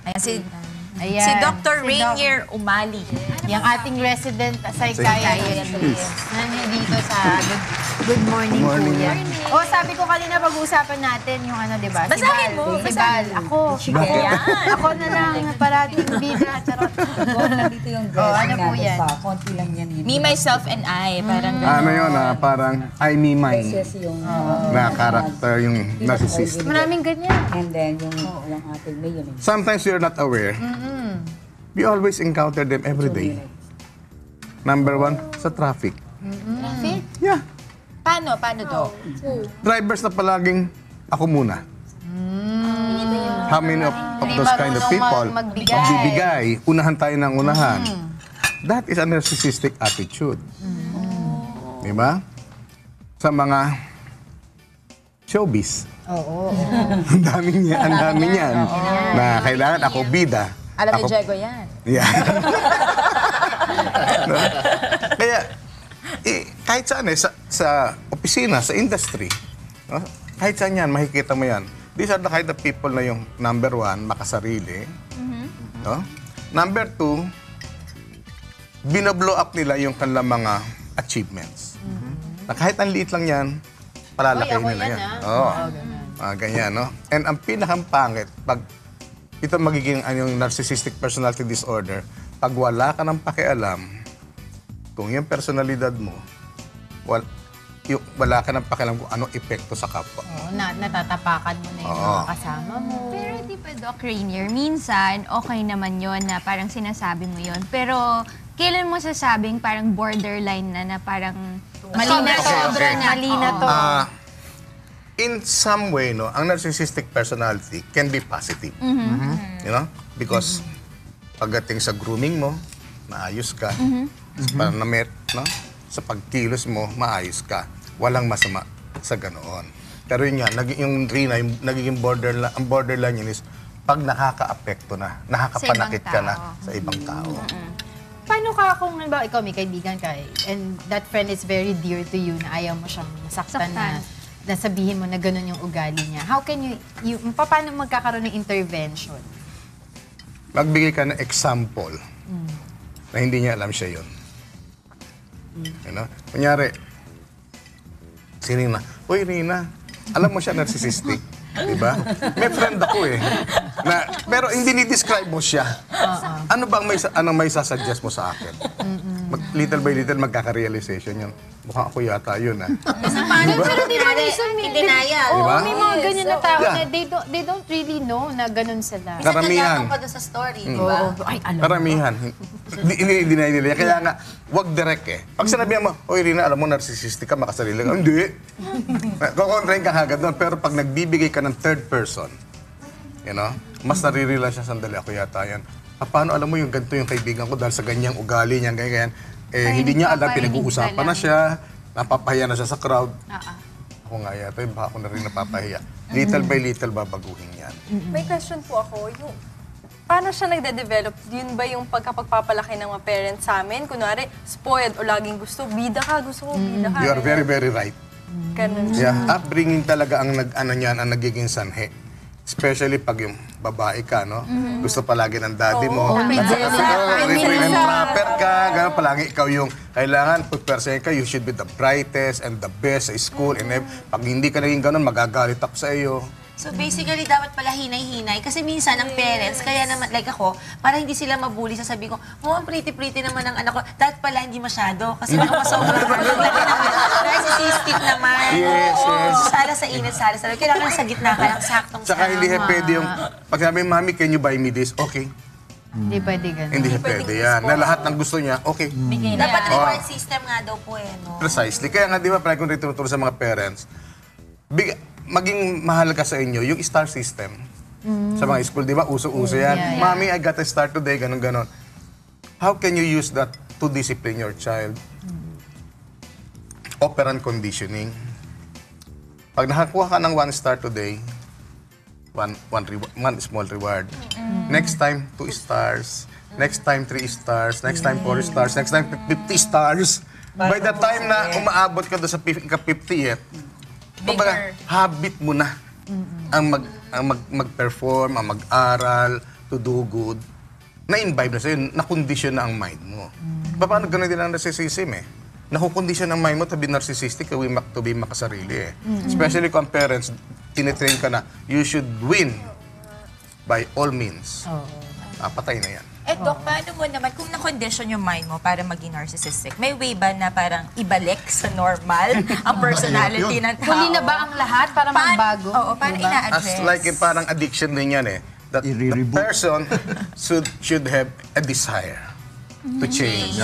Ayan, Ayan. si Dr. Rainier Umali. Yung ating resident psychiatrist. Nandito sa Good Morning, Kuya. Oh, sabi ko kanina pag-uusapan natin yung ano, di ba? Basahin mo, Si Bal. Ako. Ako na lang parating bida. Charot. Nandito yung ano po natin yan? pa. Konti lang yan. Me, myself, and I. Parang Ano yun, parang I, me, mine. Kasi yung... Na character, yung narcissist. Maraming ganyan. And then yung ating mayor. Sometimes you're not aware. We always encounter them every day. Number one, sa traffic. Traffic? Yeah. Paano to? Drivers na palaging ako muna. How many of those kind of people magbibigay? Unahan tayo ng unahan. That is a narcissistic attitude. Diba? Sa mga showbiz. Oo. Ang dami niyan. Na kailangan ako bida. Alam ni Ako- Diego yan. Yeah. No? Kaya, kahit saan sa opisina, sa industry, no? Kahit saan yan, makikita mo yan. These are the kind of people na yung number one, makasarili. No? Number two, binoblow up nila yung kanilang mga achievements. Na kahit ang liit lang yan, palalakihin nila yan. Oo. Ganyan, no? And ang pinakampangit, pag ito magiging yung narcissistic personality disorder, pag wala ka ng pakialam, kung yung personalidad mo, wala ka ng pakialam kung anong epekto sa kapwa. Oo, natatapakan mo na yung mga kasama mo. Pero di ba, Doc Rainier, minsan okay naman yon na parang sinasabi mo yon. Pero kailan mo sasabing parang borderline na parang Mali na to. Okay. Mali na to. In some way, no, ang narcissistic personality can be positive. You know? Because pagdating sa grooming mo, maayos ka. Sa pananamit, no? Sa pagkilos mo, maayos ka. Walang masama sa ganoon. Pero yun nga, yung Rina, yung nagiging borderline, ang borderline yun is pag nakaka-apekto na, nakakapanakit ka na sa ibang tao. Paano ka kung halimbawa ikaw may kaibigan ka and that friend is very dear to you na ayaw mo siyang masaktan na nasabihin mo na gano'n yung ugali niya. How can paano magkakaroon ng intervention? Magbigay ka ng example na hindi niya alam siya yun. You know? Kunyari, si Rina, "Uy, Rina, alam mo siya narcissistic." Diba? May friend ako pero hindi ni-describe mo siya. Ano bang may sasuggest mo sa akin? Little by little, magkaka-realization yun. Mukhang ako yata yun, Pero di ba minsan may denial. Oo, Diba? may mga ganyan na tao Yeah. na they don't really know na ganun sila. Karamihan. pa doon sa story, di ba? Oo. Ay, alam mo. Karamihan. Hindi nila. Kaya nga, wag direct eh. Pag sinabihan mo, "Oy, Rina, alam mo, narcissistic ka, makasarili ka." Hindi. Kukontrahin ka agad doon. Pero pag nagbibigay ka ng third person, you know, mas naririla siya, sandali, ako yata yan. Paano alam mo yung ganito yung kaibigan ko dahil sa ganyang ugali niya, ganyan. Hindi niya alam, pinag-uusapan na siya, napapahiya na siya sa crowd. Ako nga yata, baka ako na rin napapahiya. Little by little, babaguhin yan. May question po ako. Paano siya nagde-develop? Yun ba yung pagkapagpapalaki ng mga parents sa amin? Kunwari, spoiled o laging gusto, bida ka, gusto ko bida ka. You are very, very right. Ganun siya. Yeah, upbringing talaga ang nagiging sanhe. Especially pag yung babae ka, no? Gusto palagi ng daddy mo. Refrain and proper ka. Gano'n, palagi ikaw yung kailangan, pagpersahin ka, you should be the brightest and the best sa school. And pag hindi ka naging gano'n, magagalit ako sa iyo. So basically, dapat pala hinay-hinay. Kasi minsan, ang parents, kaya naman, like ako, para hindi sila mabuli, sasabihin ko, ang pretty-pretty naman ang anak ko. Dapat pala hindi masyado. Kasi baka masobrang narcissistic naman. Yes, yes. Sala sa init, sala sa loob. Kailangan sa gitna ka lang, saktong Tsaka hindi pwede yung, pag sabi, "Mami, can you buy me this?" Okay. Hindi pwede ganun. Hindi pwede yan. Na lahat ng gusto niya, okay. Dapat reward system nga daw po no? Precisely. Kaya nga, di ba, parang kung tinuturo sa mga parents, maging mahal ka sa inyo, yung star system. Sa mga school, di ba, uso-uso yan. "Mommy, I got a star today," ganon-ganon. How can you use that to discipline your child? Operant conditioning. Pag nakakuha ka ng 1 star today, one small reward. Next time, 2 stars. Next time, 3 stars. Next time, 4 stars. Next time, 50 stars. By the time na umaabot ka doon sa 50th, habit mo na ang mag-perform, ang mag-aral, to do good, na-imbibe na sa'yo, na-condition na ang mind mo. Paano ganun din ang narcissism eh? Nakukondisyon ang mind mo to be narcissistic, to be makasarili eh. Especially kung ang parents, tinitrain ka na, you should win by all means. Patay na yan. Eh, Doc, paano mo naman, kung na-condition yung mind mo para maging narcissistic, may way ba na parang ibalik sa normal ang personality ng tao? Huli na ba ang lahat para magbago? Oo, paano Diba? ina-address? As like parang addiction din yan eh. That the person should have a desire to change.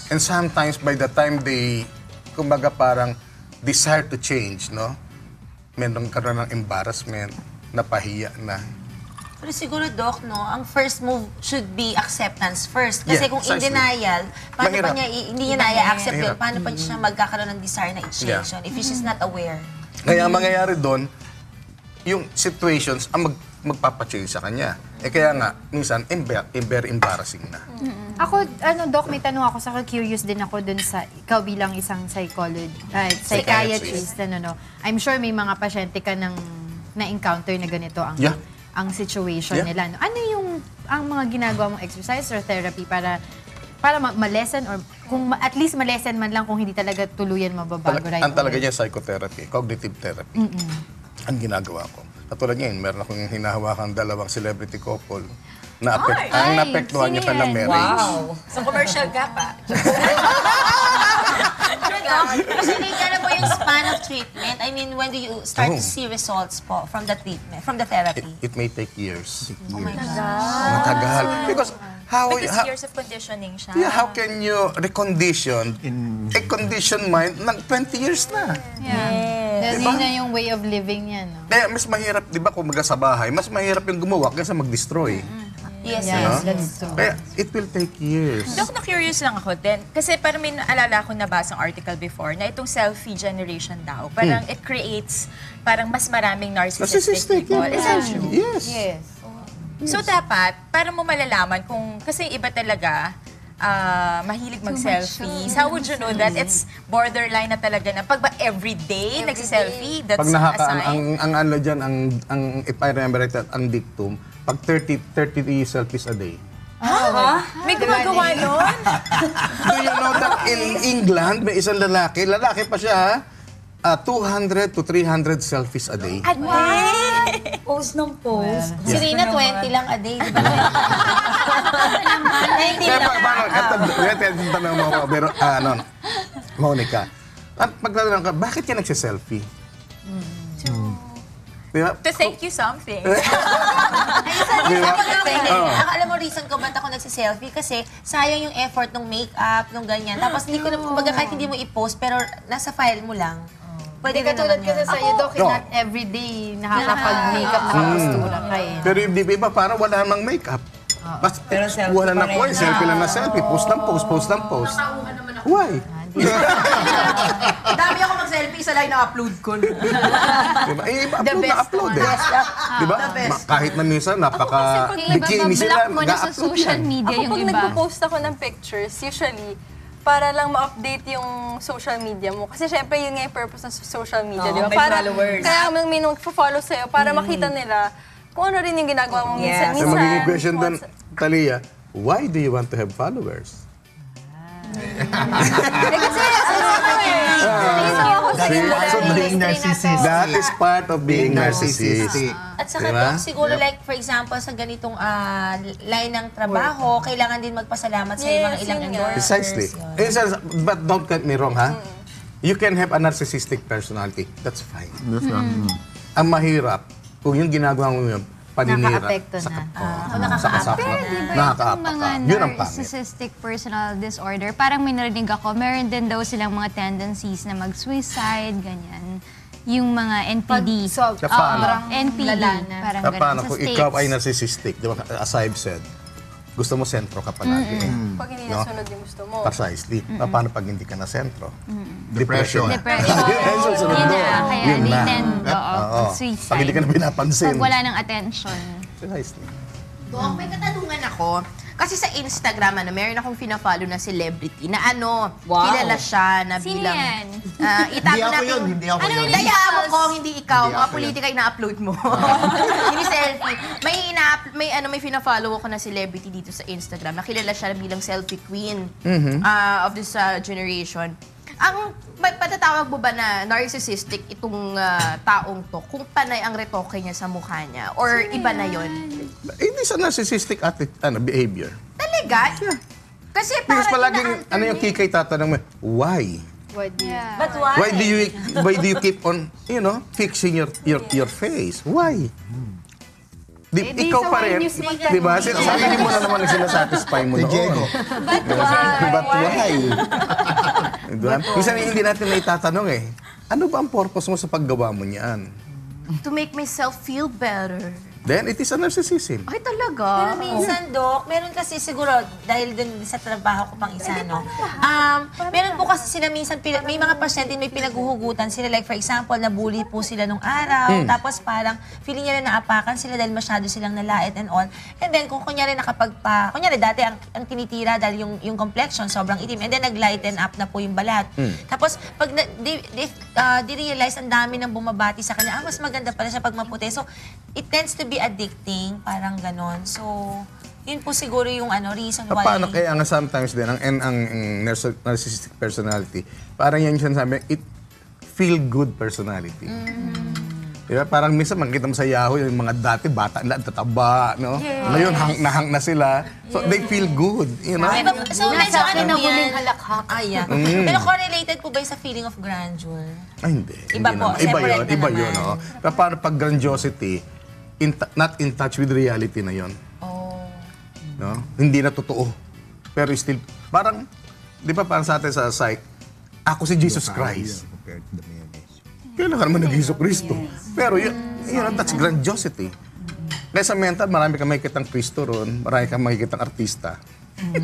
And sometimes by the time they, kumbaga parang desire to change, no? Meron ka na ng embarrassment, napahiya na. Pero siguro, Doc, no, ang first move should be acceptance first. Kasi Yeah, kung in precisely. denial, paano Mahirap. pa niya, hindi niya naya-accept yun, Mahirap. paano pa siya magkakaroon ng desire na i-change Yeah. yun if she's not aware? Kaya ang mangyayari doon, yung situations ang magpapachange sa kanya. Kaya nga, minsan, very embarrassing na. Ako, Doc, may tanong ako, saka curious din ako dun sa, ikaw bilang isang psychiatrist, no? I'm sure may mga pasyente ka nang na-encounter na ganito ang Yeah. ang situation Yeah. nila. No? Ano yung ang mga ginagawa mong exercise or therapy para ma-lessen or kung at least ma-lessen man lang kung hindi talaga tuluyan mababago right Ang talaga away? niya psychotherapy, cognitive therapy. Ang ginagawa ko. Katulad ngayon, meron akong hinahawakan dalawang celebrity couple na ang naapektuhan niya sino ng yan? marriage. Wow! So, commercial ka pa. Kasi kailan po yung span of treatment? I mean, when do you start to see results po from the treatment, from the therapy? It may take years. Oh my God. Matagal. Because Because years of conditioning siya. yeah, how can you recondition a conditioned mind ng 20 years na? Then yun na yung way of living niya, no? Kaya mas mahirap, di ba, kung sa bahay, mas mahirap yung gumawa kaysa mag-destroy. Yes, Yes, yes. that's true. Kaya it will take years. Doc, na-curious lang ako din. Kasi parang may naalala ko nabasang article before na itong selfie generation daw, parang it creates parang mas maraming narcissistic people. yeah. Is that true? Yes. Yes. So dapat, para mo malalaman kung, kasi iba talaga, mahilig mag-selfie. How would you know that it's borderline na talaga na pag ba everyday nagsiselfie, that's Pag a sign? ang ano dyan, if I remember right, ang dictum, pag 30 selfies a day. May gumagawa nun? Do you know that in England, may isang lalaki pa siya, 200 to 300 selfies a day. Post ng post. Si Rina, 20 lang a day, di ba? 19 Kaya lang. paano, ito tanong mo ako, pero Monica, at pagtatanong ka, bakit ka nagsiselfie? Di ba? To thank you something. Di ba? Alam mo, reason ko ba't ako nagsiselfie? Kasi sayang yung effort ng makeup, nung ganyan. Tapos hindi ko na, kumbaga kahit hindi mo i-post, pero nasa file mo lang. Pwede Hindi rin katulad naman kasi yun. sa iyo, Doc, No. not everyday nakakapag-makeup, nakapastura ka eh. Pero yung di ba, parang wala namang makeup. Mas, Pero selfie wala pa na rin. po, selfie lang na selfie, post ng post, post ng post. Why? Dami ako mag-selfie, isa lang na-upload ko. Diba? Upload na upload eh. Diba? Kahit na minsan, napaka-bikini sila, Block mo na sa mag-upload social yan. media Ako yung pag iba. nagpo-post ako ng pictures, usually, para lang ma-update yung social media mo. Kasi syempre, yun nga yung purpose ng social media, di ba? may Para, followers. kaya may nagpo-follow sa'yo para makita nila kung ano rin yung ginagawa mo minsan. Yes. So, magiging question doon, Talia, why do you want to have followers? Kasi, So, being narcissistic. that is part of being narcissistic. At saka Diba? Doc, siguro like for example sa ganitong line ng trabaho, kailangan din magpasalamat sa mga ilang yun nga. endorsers. Precisely. But don't get me wrong, ha? You can have a narcissistic personality. That's fine. Ang mahirap, kung yung ginagawa mo yun, paninira Nakaapekto sa na. sa kasama. Yung Nakakaapak mga ka. Yun ang pangit. narcissistic personal disorder, parang may narinig ako, meron din daw silang mga tendencies na mag-suicide, ganyan. Yung mga NPD. So, Paano? NPD, lala na. parang Paano ganun. Sa kung States. ikaw ay narcissistic? Di ba, as I've said, gusto mo sentro ka palagi. pag hindi No? nasunod yung gusto mo. Precisely. Paano pag hindi ka na sentro? Depression. Depression. Yun, susunod Yun doon. na, kaya Yun they na. tend, Oo. suicide. Pag hindi ka na pinapansin. Pag wala ng attention. Precisely. Doc, may katanungan ako. Kasi sa Instagram, meron akong fina-follow na celebrity na Wow. kilala siya na Sino bilang... yan? Itago Hindi ako natin. yun, hindi ako yun. Dayaan mo kung hindi ikaw, Hindi mga ako politika yung na-upload mo. Hindi selfie. May fina-follow ako na celebrity dito sa Instagram. Nakilala siya bilang selfie queen of this generation. Patatawag mo ba na narcissistic itong taong to kung panay ang retoke niya sa mukha niya? Or iba na yon? It is a narcissistic behavior. Talaga? Kasi Because parang palaging, ano yung kikay tatanong mo, why? Yeah. But why? Why do you keep on, fixing your face? Why? di Ikaw sa pa why rin, news magtanong. di ba? Sarili mo na naman ang sinasatisfy mo Ni noon. Diego. But why? Diba? Minsan hindi natin na itatanong ano ba ang purpose mo sa paggawa mo niyan? to make myself feel better. Then, it is a narcissism. Ay, talaga? Pero minsan, Dok, meron kasi siguro, dahil din sa trabaho ko pang isa, no? Meron po kasi sila minsan, may mga pasyente may pinaghuhugutan sila. Like, for example, nabully po sila nung araw. Tapos parang, feeling nila naapakan sila dahil masyado silang nalait and all. And then, kung kunyari kunyari dati, ang tinitira dahil yung complexion, sobrang itim. And then, nag-lighten up na po yung balat. Tapos, pag di-realize, ang dami nang bumabati sa kanya, mas maganda pala siya pag maputi. So, it tends to be addicting, parang ganon. So, yun po siguro yung reason why. Paano kaya nga sometimes din, ang narcissistic personality, parang yan yung sinasabi, it feel good personality. Diba? Parang minsan makikita mo sa Yahoo, yung mga dati, bata na, tataba, no? Ngayon, hang na sila. So, they feel good, you know? So, medyo akin ano ang huling yan? halakhak. Yeah. Pero correlated po ba yung sa feeling of grandeur? Ay, hindi. Iba Hindi po, naman. Iba separate yun, na iba naman. yun, no? Pero parang pag grandiosity, not in touch with reality na yun. Oh. No? Hindi na totoo. Pero still, parang, di ba parang sa atin sa psych, ako si Jesus Christ. Kailan ka naman nag-Iso Kristo? Pero yun, that's grandiosity. Kaya sa mental, marami kang makikitang Kristo ron, marami kang makikitang artista.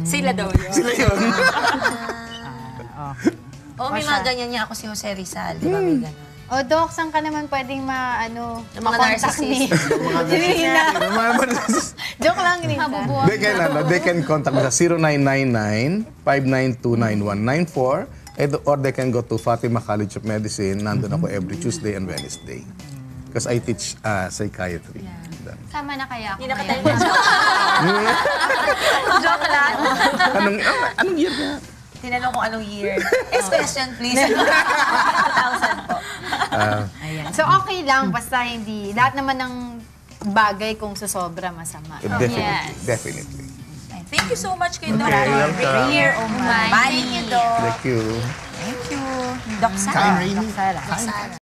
Sila daw yun. Sila yun. Oh, may mga ganyan niya ako si Jose Rizal. Di ba may ganun? O, Doc, saan ka naman pwedeng Yung mga ma-contact ni... narcissist. Joke lang, Rina. They can contact me sa 0999-592-9194 or they can go to Fatima College of Medicine. Nandun ako every Tuesday and Wednesday. Because I teach psychiatry. Sama na kaya ako Hindi na ngayon. kita Joke lang. Anong year ka? Tinanong ko anong year. Next question, please. 2000 po. Ayan. So, okay lang, basta hindi. Lahat naman ng bagay kung susobra masama. Definitely. Thank you so much kay Dr. welcome. Here, oh my. Thank you, Doc. Thank you. Thank you. Doc Sara. Kain, Rainy. Sarah.